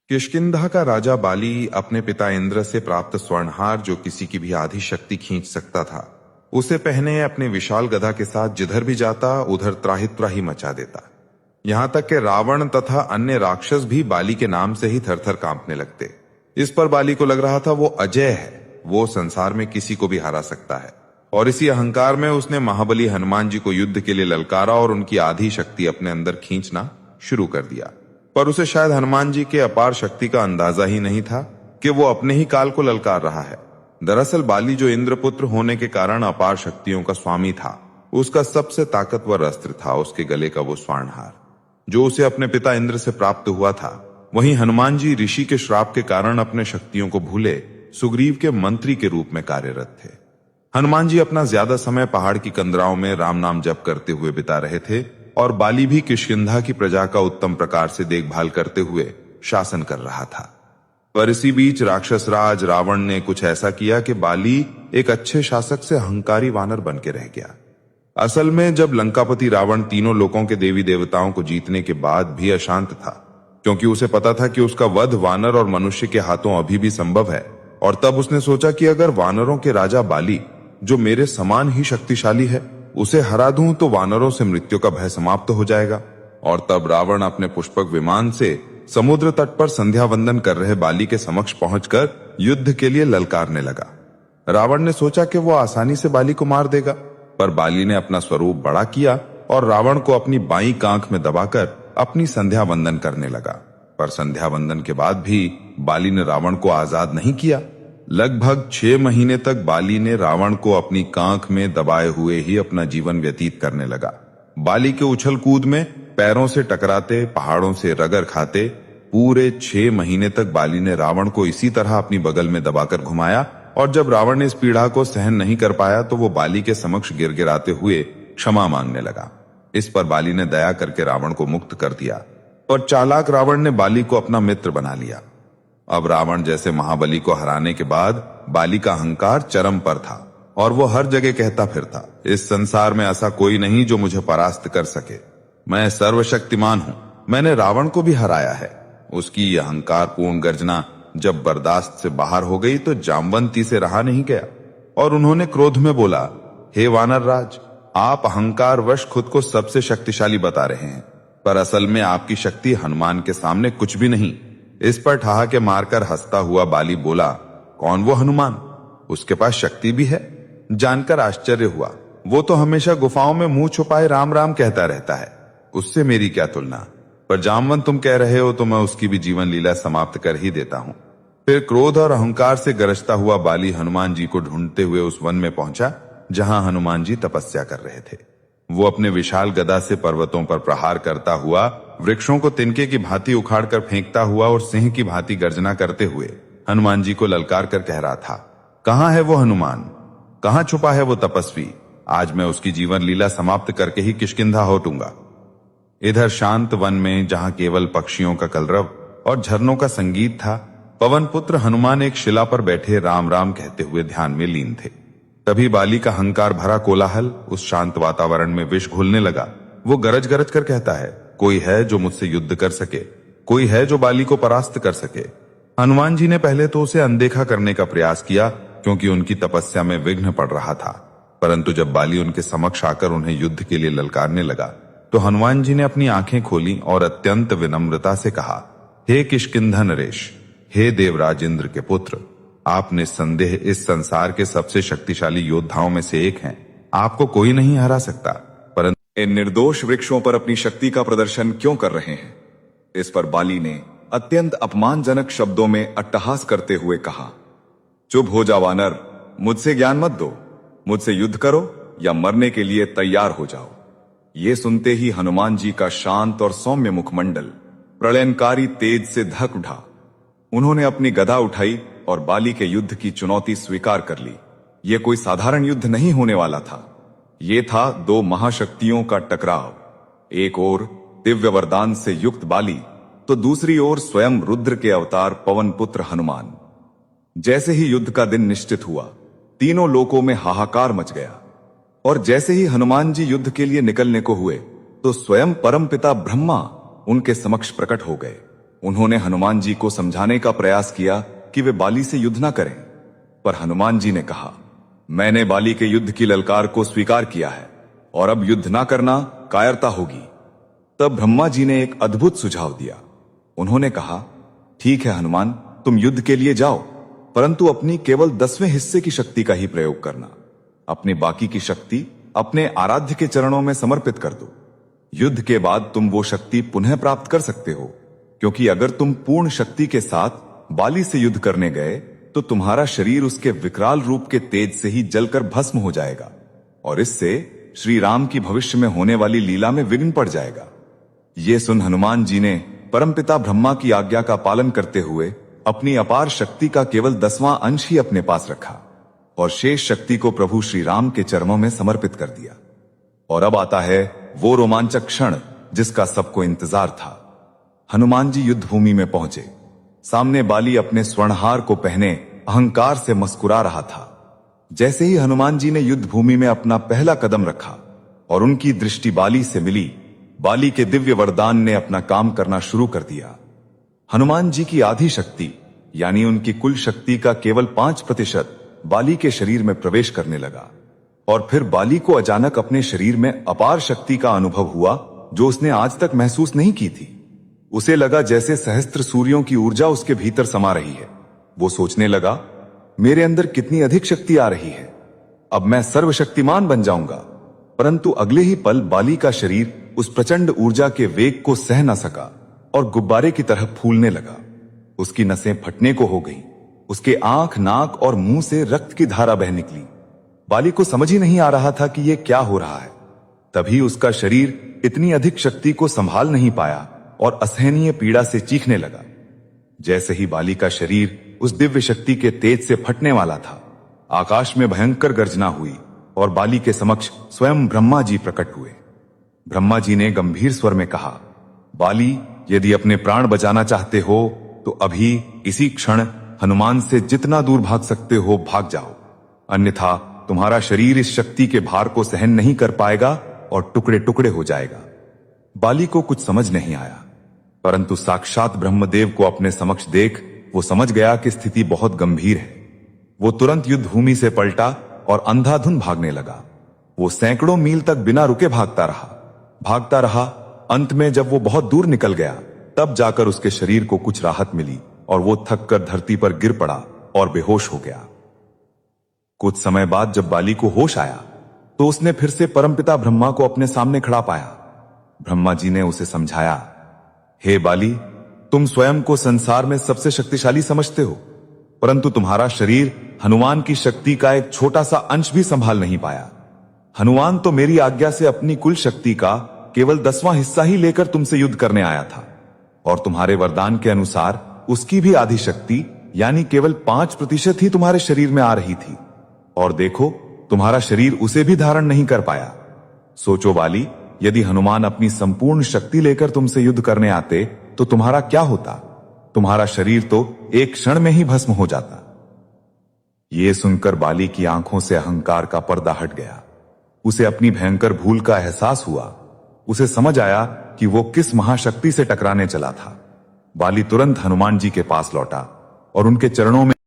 किष्किंधा का राजा बाली अपने पिता इंद्र से प्राप्त स्वर्णहार, जो किसी की भी आधी शक्ति खींच सकता था, उसे पहने अपने विशाल गदा के साथ जिधर भी जाता उधर त्राहि त्राहि मचा देता। यहां तक कि रावण तथा अन्य राक्षस भी बाली के नाम से ही थर थर कांपने लगते। इस पर बाली को लग रहा था वो अजय है, वो संसार में किसी को भी हरा सकता है। और इसी अहंकार में उसने महाबली हनुमान जी को युद्ध के लिए ललकारा और उनकी आधी शक्ति अपने अंदर खींचना शुरू कर दिया। पर उसे शायद हनुमान जी के अपार शक्ति का अंदाजा ही नहीं था कि वो अपने ही काल को ललकार रहा है। दरअसल बाली, जो इंद्रपुत्र होने के कारण अपार शक्तियों का स्वामी था, उसका सबसे ताकतवर अस्त्र था उसके गले का वो स्वर्णहार, जो उसे अपने पिता इंद्र से प्राप्त हुआ था। वहीं हनुमान जी ऋषि के श्राप के कारण अपने शक्तियों को भूले सुग्रीव के मंत्री के रूप में कार्यरत थे। हनुमान जी अपना ज्यादा समय पहाड़ की कंदराओं में राम नाम जप करते हुए बिता रहे थे और बाली भी किष्किंधा की प्रजा का उत्तम प्रकार से देखभाल करते हुए शासन कर रहा था। पर इसी बीच राक्षस राज रावण ने कुछ ऐसा किया कि बाली एक अच्छे शासक से अहंकारी वानर बन के रह गया। असल में जब लंकापति रावण तीनों लोकों के देवी देवताओं को जीतने के बाद भी अशांत था, क्योंकि उसे पता था कि उसका वध वानर और मनुष्य के हाथों अभी भी संभव है। और तब उसने सोचा कि अगर वानरों के राजा बाली, जो मेरे समान ही शक्तिशाली है, उसे हरा दूं तो वानरों से मृत्यु का भय समाप्त हो जाएगा। और तब रावण अपने पुष्पक विमान से समुद्र तट पर संध्या वंदन कर रहे बाली के समक्ष पहुंचकर युद्ध के लिए ललकारने लगा। रावण ने सोचा कि वो आसानी से बाली को मार देगा, पर बाली ने अपना स्वरूप बड़ा किया और रावण को अपनी बाईं कांख में दबाकर अपनी संध्या वंदन करने लगा। पर संध्या वंदन के बाद भी बाली ने रावण को आजाद नहीं किया। लगभग 6 महीने तक बाली ने रावण को अपनी कांख में दबाए हुए ही अपना जीवन व्यतीत करने लगा। बाली के उछल कूद में पैरों से टकराते, पहाड़ों से रगड़ खाते पूरे 6 महीने तक बाली ने रावण को इसी तरह अपनी बगल में दबाकर घुमाया। और जब रावण ने इस पीड़ा को सहन नहीं कर पाया तो वो बाली के समक्ष गिड़गिड़ाते हुए क्षमा मांगने लगा। इस पर बाली ने दया करके रावण को मुक्त कर दिया और चालाक रावण ने बाली को अपना मित्र बना लिया। अब रावण जैसे महाबली को हराने के बाद बाली का अहंकार चरम पर था और वो हर जगह कहता फिरता, इस संसार में ऐसा कोई नहीं जो मुझे परास्त कर सके। मैं सर्वशक्तिमान हूं, मैंने रावण को भी हराया है। उसकी अहंकार पूर्ण गर्जना जब बर्दाश्त से बाहर हो गई तो जामवंती से रहा नहीं गया और उन्होंने क्रोध में बोला, हे वानर राज, आप अहंकार वश खुद को सबसे शक्तिशाली बता रहे हैं, पर असल में आपकी शक्ति हनुमान के सामने कुछ भी नहीं। इस पर ठहाके मारकर हंसता हुआ बाली बोला, कौन वो हनुमान? उसके पास शक्ति भी है? जानकर आश्चर्य हुआ। वो तो हमेशा गुफाओं में मुंह छुपाए राम राम कहता रहता है, उससे मेरी क्या तुलना। पर जामवंत, तुम कह रहे हो तो मैं उसकी भी जीवन लीला समाप्त कर ही देता हूं। फिर क्रोध और अहंकार से गरजता हुआ बाली हनुमान जी को ढूंढते हुए उस वन में पहुंचा जहां हनुमान जी तपस्या कर रहे थे। वो अपने विशाल गदा से पर्वतों पर प्रहार करता हुआ, वृक्षों को तिनके की भांति उखाड़कर फेंकता हुआ और सिंह की भांति गर्जना करते हुए हनुमान जी को ललकार कर कह रहा था, कहां है वो हनुमान? कहां छुपा है वो तपस्वी? आज मैं उसकी जीवन लीला समाप्त करके ही किष्किंधा होटूंगा। इधर शांत वन में, जहां केवल पक्षियों का कलरव और झरनों का संगीत था, पवन पुत्र हनुमान एक शिला पर बैठे राम राम कहते हुए ध्यान में लीन थे। तभी बाली का अहंकार भरा कोलाहल उस शांत वातावरण में विष घोलने लगा। वो गरज गरज कर कहता है, कोई है जो मुझसे युद्ध कर सके, कोई है जो बाली को परास्त कर सके। हनुमान जी ने पहले तो उसे अनदेखा करने का प्रयास किया, क्योंकि उनकी तपस्या में विघ्न पड़ रहा था। परंतु जब बाली उनके समक्ष आकर उन्हें युद्ध के लिए ललकारने लगा तो हनुमान जी ने अपनी आंखें खोली और अत्यंत विनम्रता से कहा, हे किष्किंधा नरेश, हे देवराज इंद्र के पुत्र, आप निस्संदेह इस संसार के सबसे शक्तिशाली योद्धाओं में से एक हैं। आपको कोई नहीं हरा सकता, परंतु इन निर्दोष वृक्षों पर अपनी शक्ति का प्रदर्शन क्यों कर रहे हैं? इस पर बाली ने अत्यंत अपमानजनक शब्दों में अट्टहास करते हुए कहा, चुप हो जा वानर, मुझसे ज्ञान मत दो, मुझसे युद्ध करो या मरने के लिए तैयार हो जाओ। ये सुनते ही हनुमान जी का शांत और सौम्य मुखमंडल प्रलयनकारी तेज से धक उठा। उन्होंने अपनी गदा उठाई और बाली के युद्ध की चुनौती स्वीकार कर ली। ये कोई साधारण युद्ध नहीं होने वाला था, ये था 2 महाशक्तियों का टकराव। एक ओर दिव्य वरदान से युक्त बाली, तो दूसरी ओर स्वयं रुद्र के अवतार पवन पुत्र हनुमान। जैसे ही युद्ध का दिन निश्चित हुआ, तीनों लोकों में हाहाकार मच गया। और जैसे ही हनुमान जी युद्ध के लिए निकलने को हुए तो स्वयं परमपिता ब्रह्मा उनके समक्ष प्रकट हो गए। उन्होंने हनुमान जी को समझाने का प्रयास किया कि वे बाली से युद्ध न करें, पर हनुमान जी ने कहा, मैंने बाली के युद्ध की ललकार को स्वीकार किया है और अब युद्ध ना करना कायरता होगी। तब ब्रह्मा जी ने एक अद्भुत सुझाव दिया। उन्होंने कहा, ठीक है हनुमान, तुम युद्ध के लिए जाओ, परंतु अपनी केवल 10वें हिस्से की शक्ति का ही प्रयोग करना। अपनी बाकी की शक्ति अपने आराध्य के चरणों में समर्पित कर दो। युद्ध के बाद तुम वो शक्ति पुनः प्राप्त कर सकते हो, क्योंकि अगर तुम पूर्ण शक्ति के साथ बाली से युद्ध करने गए तो तुम्हारा शरीर उसके विकराल रूप के तेज से ही जलकर भस्म हो जाएगा और इससे श्री राम की भविष्य में होने वाली लीला में विघ्न पड़ जाएगा। ये सुन हनुमान जी ने परमपिता ब्रह्मा की आज्ञा का पालन करते हुए अपनी अपार शक्ति का केवल 10वां अंश ही अपने पास रखा और शेष शक्ति को प्रभु श्री राम के चरणों में समर्पित कर दिया। और अब आता है वो रोमांचक क्षण जिसका सबको इंतजार था। हनुमान जी युद्ध भूमि में पहुंचे। सामने बाली अपने स्वर्णहार को पहने अहंकार से मुस्कुरा रहा था। जैसे ही हनुमान जी ने युद्ध भूमि में अपना पहला कदम रखा और उनकी दृष्टि बाली से मिली, बाली के दिव्य वरदान ने अपना काम करना शुरू कर दिया। हनुमान जी की आधी शक्ति यानी उनकी कुल शक्ति का केवल 5% बाली के शरीर में प्रवेश करने लगा और फिर बाली को अचानक अपने शरीर में अपार शक्ति का अनुभव हुआ जो उसने आज तक महसूस नहीं की थी। उसे लगा जैसे सहस्त्र सूर्यों की ऊर्जा उसके भीतर समा रही है। वो सोचने लगा, मेरे अंदर कितनी अधिक शक्ति आ रही है, अब मैं सर्वशक्तिमान बन जाऊंगा। परंतु अगले ही पल बाली का शरीर उस प्रचंड ऊर्जा के वेग को सह न सका और गुब्बारे की तरह फूलने लगा। उसकी नसें फटने को हो गईं। उसके आंख, नाक और मुंह से रक्त की धारा बह निकली। बाली को समझ ही नहीं आ रहा था कि यह क्या हो रहा है। तभी उसका शरीर इतनी अधिक शक्ति को संभाल नहीं पाया और असहनीय पीड़ा से चीखने लगा। जैसे ही बाली का शरीर उस दिव्य शक्ति के तेज से फटने वाला था, आकाश में भयंकर गर्जना हुई और बाली के समक्ष स्वयं ब्रह्मा जी प्रकट हुए। ब्रह्मा जी ने गंभीर स्वर में कहा, बाली, यदि अपने प्राण बचाना चाहते हो तो अभी इसी क्षण हनुमान से जितना दूर भाग सकते हो भाग जाओ, अन्यथा तुम्हारा शरीर इस शक्ति के भार को सहन नहीं कर पाएगा और टुकड़े टुकड़े हो जाएगा। बाली को कुछ समझ नहीं आया, परंतु साक्षात ब्रह्मदेव को अपने समक्ष देख वो समझ गया कि स्थिति बहुत गंभीर है। वो तुरंत युद्ध भूमि से पलटा और अंधाधुंध भागने लगा। वो सैकड़ों मील तक बिना रुके भागता रहा। अंत में जब वो बहुत दूर निकल गया, तब जाकर उसके शरीर को कुछ राहत मिली और वो थक कर धरती पर गिर पड़ा और बेहोश हो गया। कुछ समय बाद जब बाली को होश आया तो उसने फिर से परमपिता ब्रह्मा को अपने सामने खड़ा पाया। ब्रह्मा जी ने उसे समझाया, हे बाली, तुम स्वयं को संसार में सबसे शक्तिशाली समझते हो, परंतु तुम्हारा शरीर हनुमान की शक्ति का एक छोटा सा अंश भी संभाल नहीं पाया। हनुमान तो मेरी आज्ञा से अपनी कुल शक्ति का केवल 10वां हिस्सा ही लेकर तुमसे युद्ध करने आया था और तुम्हारे वरदान के अनुसार उसकी भी आधी शक्ति यानी केवल 5% ही तुम्हारे शरीर में आ रही थी और देखो, तुम्हारा शरीर उसे भी धारण नहीं कर पाया। सोचो बाली, यदि हनुमान अपनी संपूर्ण शक्ति लेकर तुमसे युद्ध करने आते तो तुम्हारा क्या होता? तुम्हारा शरीर तो एक क्षण में ही भस्म हो जाता। ये सुनकर बाली की आंखों से अहंकार का पर्दा हट गया। उसे अपनी भयंकर भूल का एहसास हुआ। उसे समझ आया कि वो किस महाशक्ति से टकराने चला था। बाली तुरंत हनुमान जी के पास लौटा और उनके चरणों में